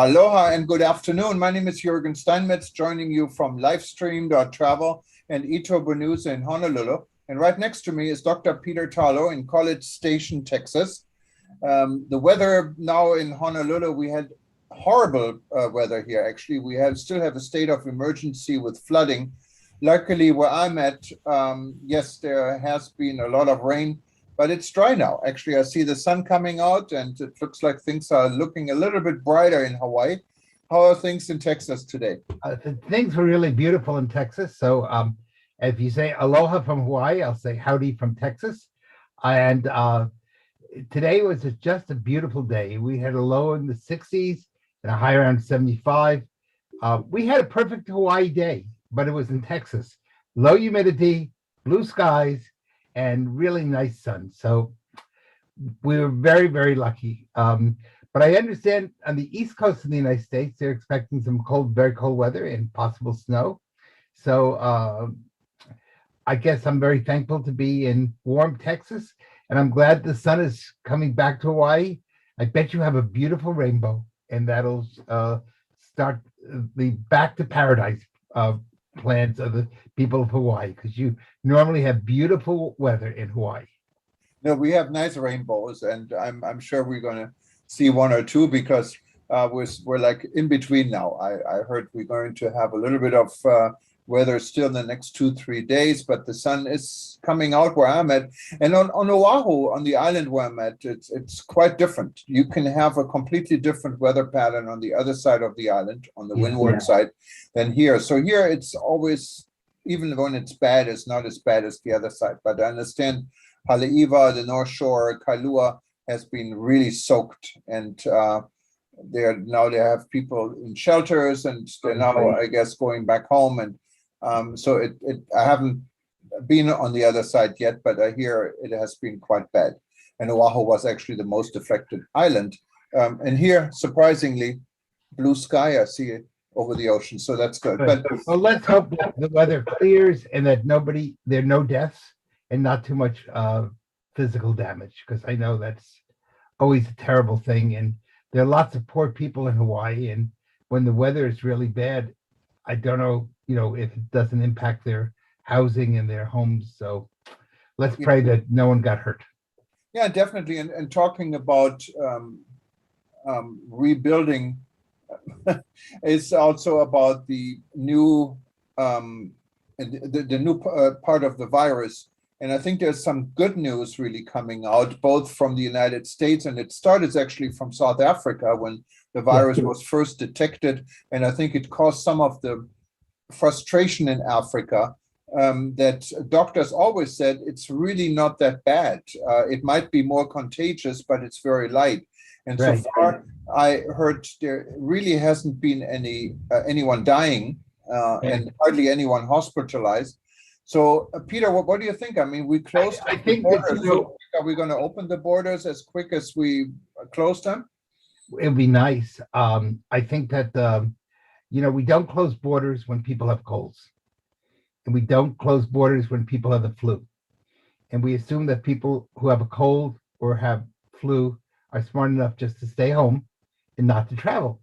Aloha and good afternoon. My name is Juergen Steinmetz, joining you from Livestream.travel and eTurboNews in Honolulu. And right next to me is Dr. Peter Tarlow in College Station, Texas. The weather now in Honolulu, we had horrible weather here. Actually, still have a state of emergency with flooding. Luckily, where I'm at, yes, there has been a lot of rain, but it's dry now. Actually, I see the sun coming out and it looks like things are looking a little bit brighter in Hawaii. How are things in Texas today? Things were really beautiful in Texas. So if you say aloha from Hawaii, I'll say howdy from Texas. And today was just a beautiful day. We had a low in the 60s and a high around 75. We had a perfect Hawaii day, but it was in Texas. Low humidity, blue skies, and really nice sun. So we were very, very lucky. But I understand on the East Coast of the United States, they're expecting some cold, very cold weather and possible snow. So I guess I'm very thankful to be in warm Texas, and I'm glad the sun is coming back to Hawaii. I bet you have a beautiful rainbow, and that'll start the back to paradise plans of the people of Hawaii, because you normally have beautiful weather in Hawaii. No, we have nice rainbows, and I'm sure we're going to see one or two because we're like in between now. I heard we're going to have a little bit of weather still in the next 2-3 days, but the sun is coming out where I'm at. And on Oahu, on the island where I'm at, it's quite different. You can have a completely different weather pattern on the other side of the island, on the windward side, than here. So here it's always, even when it's bad, it's not as bad as the other side. But I understand Haleiwa, the North Shore, Kailua has been really soaked, and they have people in shelters, and they're now, I guess, going back home. And so I haven't been on the other side yet, but I hear it has been quite bad. And Oahu was actually the most affected island. And here, surprisingly, blue sky I see it over the ocean, so that's good. But well, let's hope that the weather clears and that there are no deaths and not too much physical damage, because I know that's always a terrible thing. And there are lots of poor people in Hawaii, and when the weather is really bad, I don't know, if it doesn't impact their housing and their homes. So let's pray that no one got hurt. Yeah, definitely. And talking about rebuilding is also about the new the new part of the virus. And I think there's some good news really coming out, both from the United States, and it started actually from South Africa when the virus was first detected. And I think it caused some of the frustration in Africa that doctors always said it's really not that bad. It might be more contagious, but it's very light. And so far, I heard there really hasn't been anyone dying and hardly anyone hospitalized. So, Peter, what do you think? I mean, we closed the borders. Are we going to open the borders as quick as we close them? It would be nice. I think that, we don't close borders when people have colds. And we don't close borders when people have the flu. And we assume that people who have a cold or have flu are smart enough just to stay home and not to travel.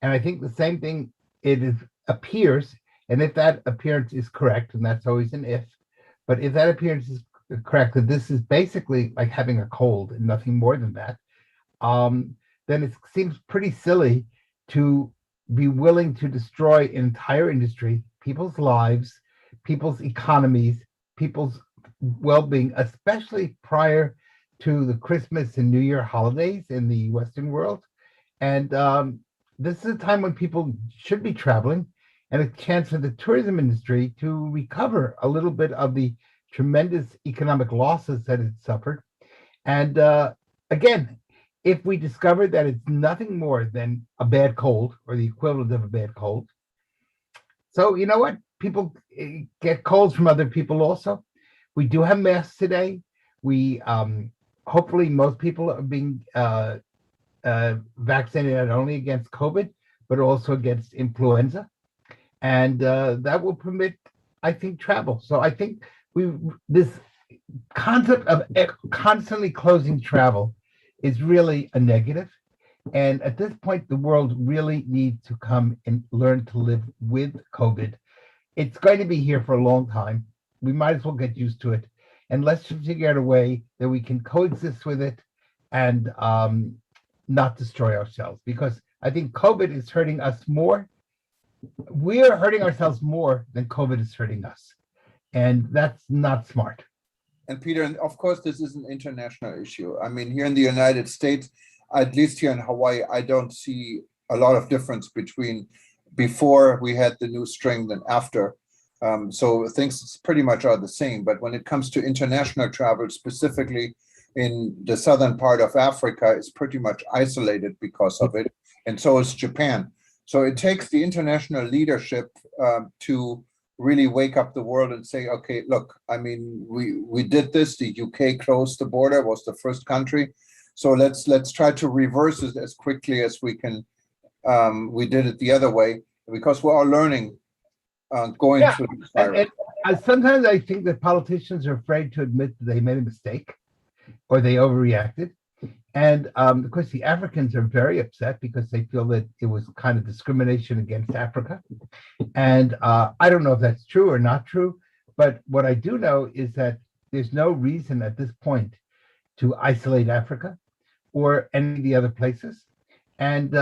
And I think the same thing, appears, and if that appearance is correct, and that's always an if, but if that appearance is correct, that this is basically like having a cold and nothing more than that, then it seems pretty silly to be willing to destroy an entire industry, people's lives, people's economies, people's well-being, especially prior to the Christmas and New Year holidays in the Western world. And this is a time when people should be traveling, and a chance for the tourism industry to recover a little bit of the tremendous economic losses that it suffered. And again, if we discover that it's nothing more than a bad cold or the equivalent of a bad cold. So you know what? People get colds from other people also. We do have masks today. We hopefully most people are being vaccinated not only against COVID, but also against influenza. And that will permit, I think, travel. So I think this concept of constantly closing travel is really a negative. And at this point, the world really needs to come and learn to live with COVID. It's going to be here for a long time. We might as well get used to it. And let's figure out a way that we can coexist with it and not destroy ourselves. Because I think COVID is hurting us more. We are hurting ourselves more than COVID is hurting us. And that's not smart. And Peter, and of course, this is an international issue. I mean, here in the United States, at least here in Hawaii, I don't see a lot of difference between before we had the new strain and after. So things pretty much are the same. But when it comes to international travel, specifically in the southern part of Africa, it's pretty much isolated because of it. And so is Japan. So it takes the international leadership to really wake up the world and say, okay, look, I mean, we did this. The UK closed the border, was the first country. So let's try to reverse it as quickly as we can. We did it the other way because we're all learning going through this virus. And sometimes I think that politicians are afraid to admit that they made a mistake or they overreacted. And of course, the Africans are very upset because they feel that it was kind of discrimination against Africa. And I don't know if that's true or not true, but what I do know is that there's no reason at this point to isolate Africa or any of the other places. And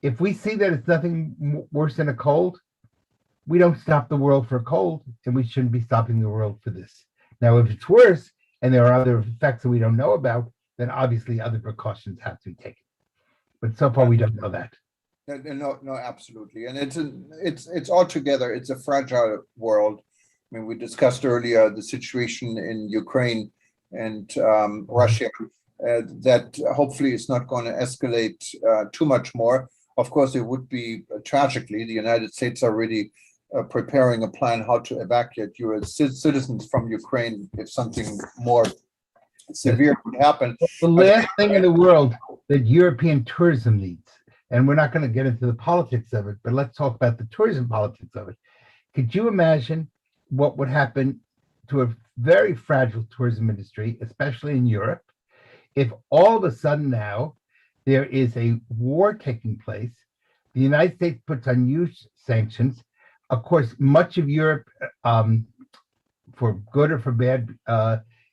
if we see that it's nothing worse than a cold, we don't stop the world for a cold, and we shouldn't be stopping the world for this. Now, if it's worse and there are other effects that we don't know about, then obviously other precautions have to be taken. But so far, we don't know that. No, absolutely. And it's altogether, it's a fragile world. I mean, we discussed earlier the situation in Ukraine and Russia, that hopefully is not going to escalate too much more. Of course, it would be tragically, the United States are already preparing a plan how to evacuate US citizens from Ukraine if something more severe would happen. The last thing in the world that European tourism needs, and we're not going to get into the politics of it, but let's talk about the tourism politics of it. Could you imagine what would happen to a very fragile tourism industry, especially in Europe, if all of a sudden now there is a war taking place, the United States puts on huge sanctions. Of course, much of Europe, for good or for bad,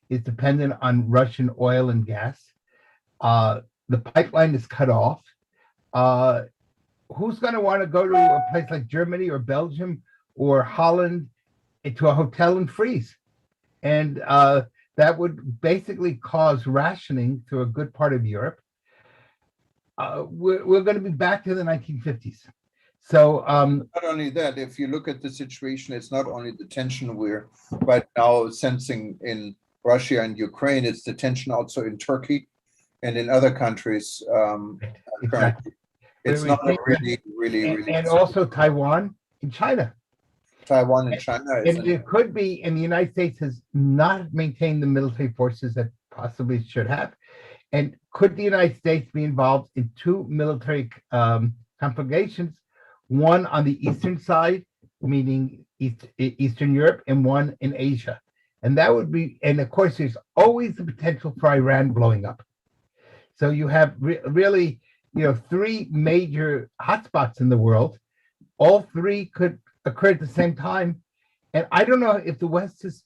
is dependent on Russian oil and gas. The pipeline is cut off. Who's going to want to go to a place like Germany or Belgium or Holland to a hotel and freeze? And that would basically cause rationing through a good part of Europe. We're going to be back to the 1950s. So not only that, if you look at the situation, it's not only the tension we're right now sensing in Russia and Ukraine, it's the tension also in Turkey and in other countries. Exactly. It's not really. And also Taiwan and China. Taiwan and China. And it could be, and the United States has not maintained the military forces that possibly it should have. And could the United States be involved in two military conflagrations, one on the eastern side, meaning Eastern Europe, and one in Asia? And that would be, and of course, there's always the potential for Iran blowing up. So you have really, three major hotspots in the world. All three could occur at the same time. And I don't know if the West is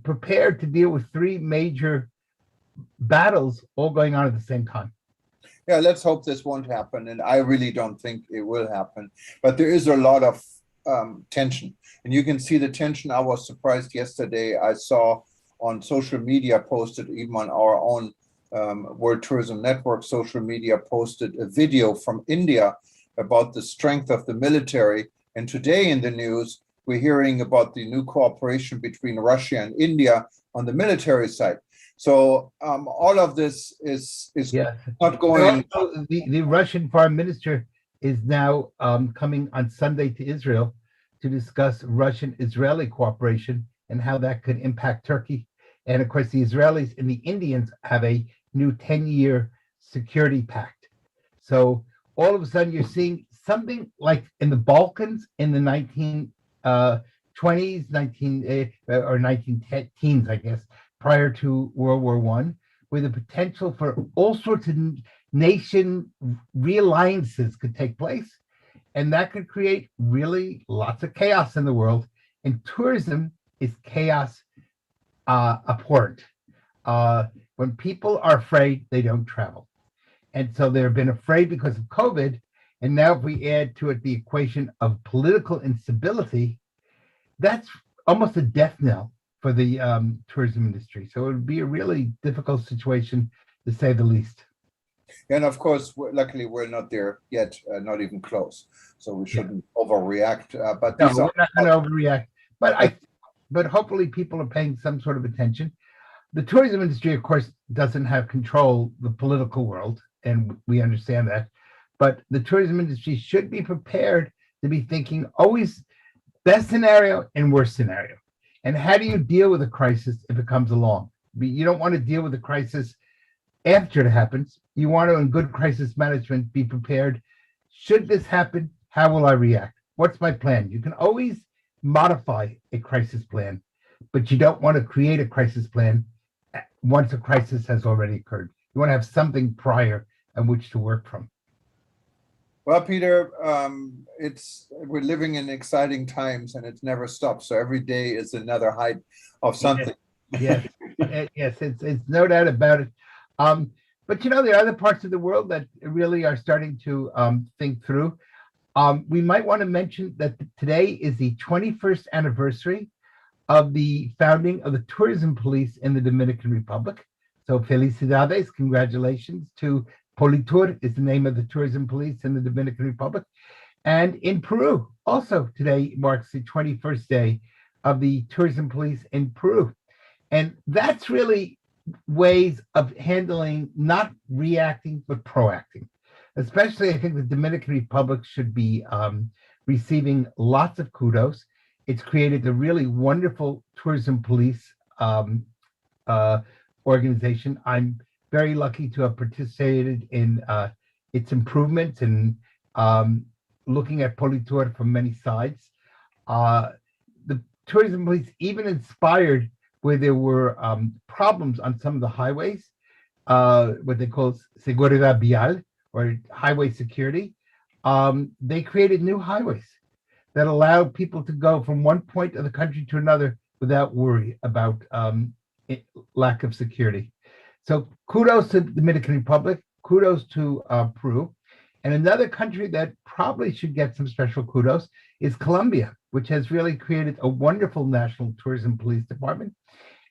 prepared to deal with three major battles all going on at the same time. Yeah, let's hope this won't happen. And I really don't think it will happen. But there is a lot of tension. And you can see the tension. I was surprised yesterday. I saw on social media posted, even on our own World Tourism Network social media, posted a video from India about the strength of the military. And today in the news, we're hearing about the new cooperation between Russia and India on the military side. So all of this is not going. The Russian foreign minister is now coming on Sunday to Israel to discuss Russian-Israeli cooperation and how that could impact Turkey. And of course, the Israelis and the Indians have a new 10-year security pact. So all of a sudden, you're seeing something like in the Balkans in the 1920s, 1910s, I guess, prior to World War I, with the potential for all sorts of nation realliances could take place, and that could create really lots of chaos in the world. And tourism is chaos abhorrent. When people are afraid, they don't travel. And so they've been afraid because of COVID. And now if we add to it the equation of political instability, that's almost a death knell for the tourism industry. So it would be a really difficult situation, to say the least. And of course, luckily, we're not there yet, not even close. So we shouldn't overreact. But No, these we're are not going to overreact. But hopefully people are paying some sort of attention. The tourism industry, of course, doesn't have control the political world, and we understand that. But the tourism industry should be prepared to be thinking always best scenario and worst scenario. And how do you deal with a crisis if it comes along? You don't want to deal with the crisis after it happens. You want to, in good crisis management, be prepared. Should this happen, how will I react? What's my plan? You can always modify a crisis plan, but you don't want to create a crisis plan once a crisis has already occurred. You want to have something prior on which to work from. Well, Peter, we're living in exciting times, and it never stops. So every day is another height of something. Yes, yes, it's no doubt about it. But there are other parts of the world that really are starting to think through. We might want to mention that today is the 21st anniversary of the founding of the tourism police in the Dominican Republic. So felicidades, congratulations to Politur is the name of the tourism police in the Dominican Republic. And in Peru, also today marks the 21st day of the tourism police in Peru. And that's really ways of handling, not reacting, but proacting. Especially, I think the Dominican Republic should be receiving lots of kudos. It's created a really wonderful tourism police organization. I'm very lucky to have participated in its improvements and looking at Politur from many sides. The tourism police even inspired where there were problems on some of the highways, what they call seguridad vial, or highway security. They created new highways that allowed people to go from one point of the country to another without worry about lack of security. So kudos to the Dominican Republic, kudos to Peru. And another country that probably should get some special kudos is Colombia, which has really created a wonderful national tourism police department.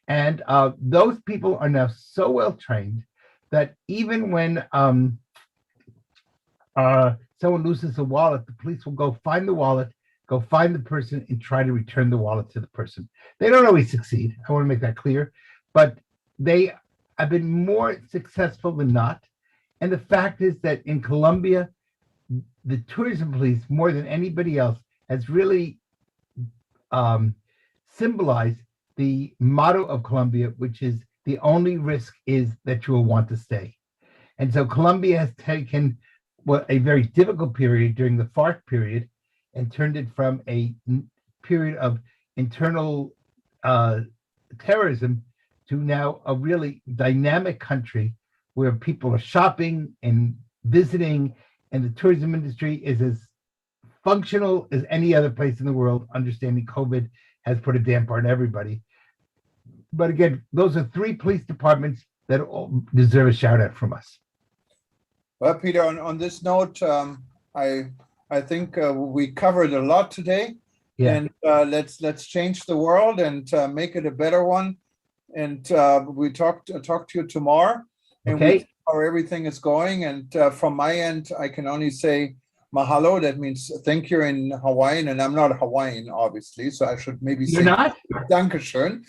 And those people are now so well trained that even when someone loses a wallet, the police will go find the wallet, go find the person, and try to return the wallet to the person. They don't always succeed. I want to make that clear, but they have been more successful than not. And the fact is that in Colombia, the tourism police, more than anybody else, has really symbolized the motto of Colombia, which is the only risk is that you will want to stay. And so Colombia has taken a very difficult period during the FARC period and turned it from a period of internal terrorism to now a really dynamic country where people are shopping and visiting, and the tourism industry is as functional as any other place in the world, understanding COVID has put a damper on everybody. But again, those are three police departments that all deserve a shout out from us. Well, Peter, on this note, I think we covered a lot today. Yeah. And let's change the world and make it a better one. And we talk to you tomorrow. And okay. We see how everything is going. And from my end, I can only say mahalo. That means thank you in Hawaiian, and I'm not Hawaiian, obviously, so I should maybe say Dankeschön.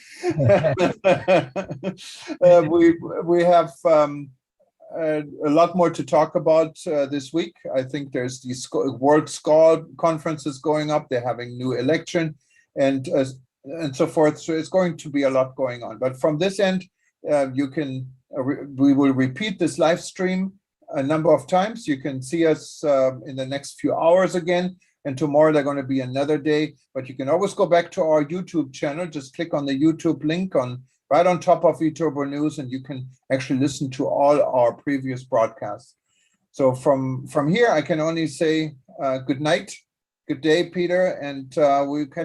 We have a lot more to talk about this week. I think there's these World Skull conferences going up. They're having new election and so forth. So it's going to be a lot going on. But from this end, we will repeat this live stream a number of times. You can see us in the next few hours again, and tomorrow they're going to be another day. But you can always go back to our YouTube channel. Just click on the YouTube link right on top of eTurboNews, and you can actually listen to all our previous broadcasts. So from here, I can only say good night, good day, Peter, and we'll catch